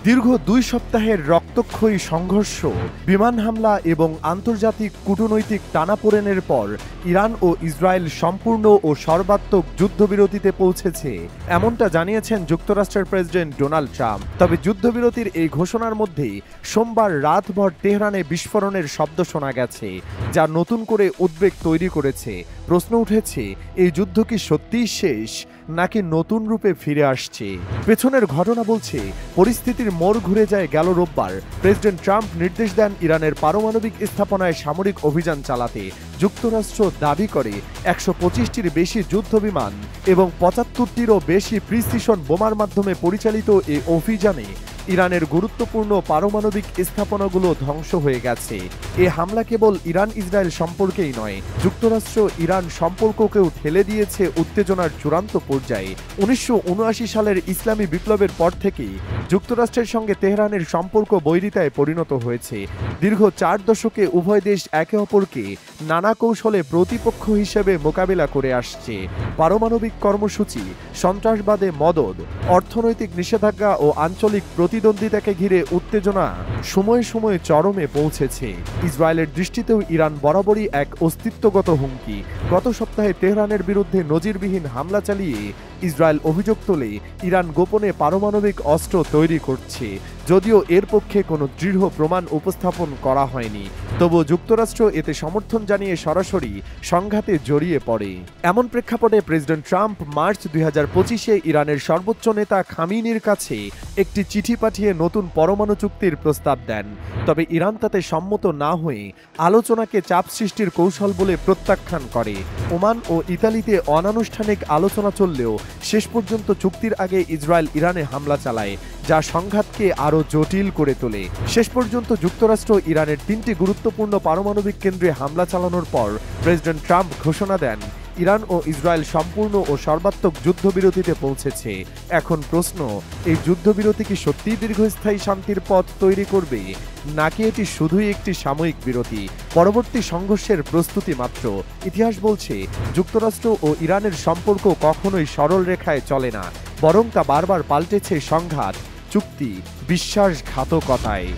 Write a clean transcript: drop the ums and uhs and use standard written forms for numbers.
দীর্ঘ ২ সপ্তাহের রক্তক্ষয়ী সংঘর্ষ, বিমান হামলা এবং আন্তর্জাতিক কূটনৈতিক টানাপোড়েনের পর ইরান ও ইসরায়েল সম্পূর্ণ ও সর্বাত্মক যুদ্ধবিরতিতে পৌঁছেছে, এমনটা জানিয়েছেন যুক্তরাষ্ট্রের প্রেসিডেন্ট ডোনাল্ড ট্রাম্প। তবে যুদ্ধবিরতির এই ঘোষণার মধ্যেই সোমবার রাতভর তেহরানে বিস্ফোরণের শব্দ শোনা গেছে, যা নতুন করে উদ্বেগ তৈরি করেছে। প্রশ্ন উঠেছে, এই যুদ্ধ কি সত্যিই শেষ নাকি নতুন রূপে ফিরে আসছে? পেছনের ঘটনা বলছে, পরিস্থিতির মোড় ঘুরে যায় গেল রোববার। প্রেসিডেন্ট ট্রাম্প নির্দেশ দেন ইরানের পারমাণবিক স্থাপনায় সামরিক অভিযান চালাতে। যুক্তরাষ্ট্র দাবি করে ১২৫টির বেশি যুদ্ধবিমান এবং ৭৫টিরও বেশি প্রিসিশন বোমার মাধ্যমে পরিচালিত এই অভিযানে ইরানের গুরুত্বপূর্ণ পারমাণবিক স্থাপনাগুলো ধ্বংস হয়ে গেছে। এ হামলা কেবল ইরান ইসরায়েল সম্পর্কেই নয়, যুক্তরাষ্ট্র ইরান সম্পর্ককেও ঠেলে দিয়েছে উত্তেজনার চূড়ান্ত পর্যায়ে। ১৯৭৯ সালের ইসলামী বিপ্লবের পর থেকেই যুক্তরাষ্ট্রের সঙ্গে তেহরানের সম্পর্ক বৈরিতায় পরিণত হয়েছে। দীর্ঘ ৪ দশকে উভয় দেশ একে অপরকে নানা কৌশলে প্রতিপক্ষ হিসেবে মোকাবিলা করে আসছে। পারমাণবিক কর্মসূচি, সন্ত্রাসবাদে মদদ, অর্থনৈতিক নিষেধাজ্ঞা ও আঞ্চলিক প্রতিদ্বন্দ্বিতাকে ঘিরে উত্তেজনা সময়ে সময়ে চরমে পৌঁছেছে। ইসরায়েলের দৃষ্টিতেও ইরান বরাবরই এক অস্তিত্বগত হুমকি। গত সপ্তাহে তেহরানের বিরুদ্ধে নজিরবিহীন হামলা চালিয়ে ইসরায়েল অভিযোগ তোলে ইরান গোপনে পারমাণবিক অস্ত্র তৈরি করছে। যদিও এর পক্ষে কোনো দৃঢ় প্রমাণ উপস্থাপন করা হয়নি, তবুও যুক্তরাষ্ট্র এতে সমর্থন জানিয়ে সরাসরি সংঘাতে জড়িয়ে পড়ে। এমন প্রেক্ষাপটে প্রেসিডেন্ট ট্রাম্প মার্চ ২০২৫-এ ইরানের সর্বোচ্চ নেতা খামেনির কাছে একটি চিঠি পাঠিয়ে নতুন পরমাণু চুক্তির প্রস্তাব দেন। তবে ইরান তাতে সম্মত না হয়ে আলোচনাকে চাপ সৃষ্টির কৌশল বলে প্রত্যাখ্যান করে। ওমান ও ইতালিতে অনানুষ্ঠানিক আলোচনা চললেও শেষ পর্যন্ত চুক্তির আগে ইসরায়েল ইরানে হামলা চালায়, যা সংঘাতকে আরও জটিল করে তোলে। শেষ পর্যন্ত যুক্তরাষ্ট্র ইরানের ৩টি গুরুত্বপূর্ণ পারমাণবিক কেন্দ্রে হামলা চালানোর পর প্রেসিডেন্ট ট্রাম্প ঘোষণা দেন, ইরান ও ইসরায়েল সম্পূর্ণ ও সর্বাত্মক যুদ্ধবিরতিতে পৌঁছেছে। এখন প্রশ্ন, এই যুদ্ধবিরতি কি সত্যিই দীর্ঘস্থায়ী শান্তির পথ তৈরি করবে, নাকি এটি শুধুই একটি সাময়িক বিরতি, পরবর্তী সংঘর্ষের প্রস্তুতি মাত্র? ইতিহাস বলছে, যুক্তরাষ্ট্র ও ইরানের সম্পর্ক কখনোই সরল রেখায় চলে না, বরং তা বারবার পাল্টেছে সংঘাত, চুক্তি, বিশ্বাসঘাতকতায়।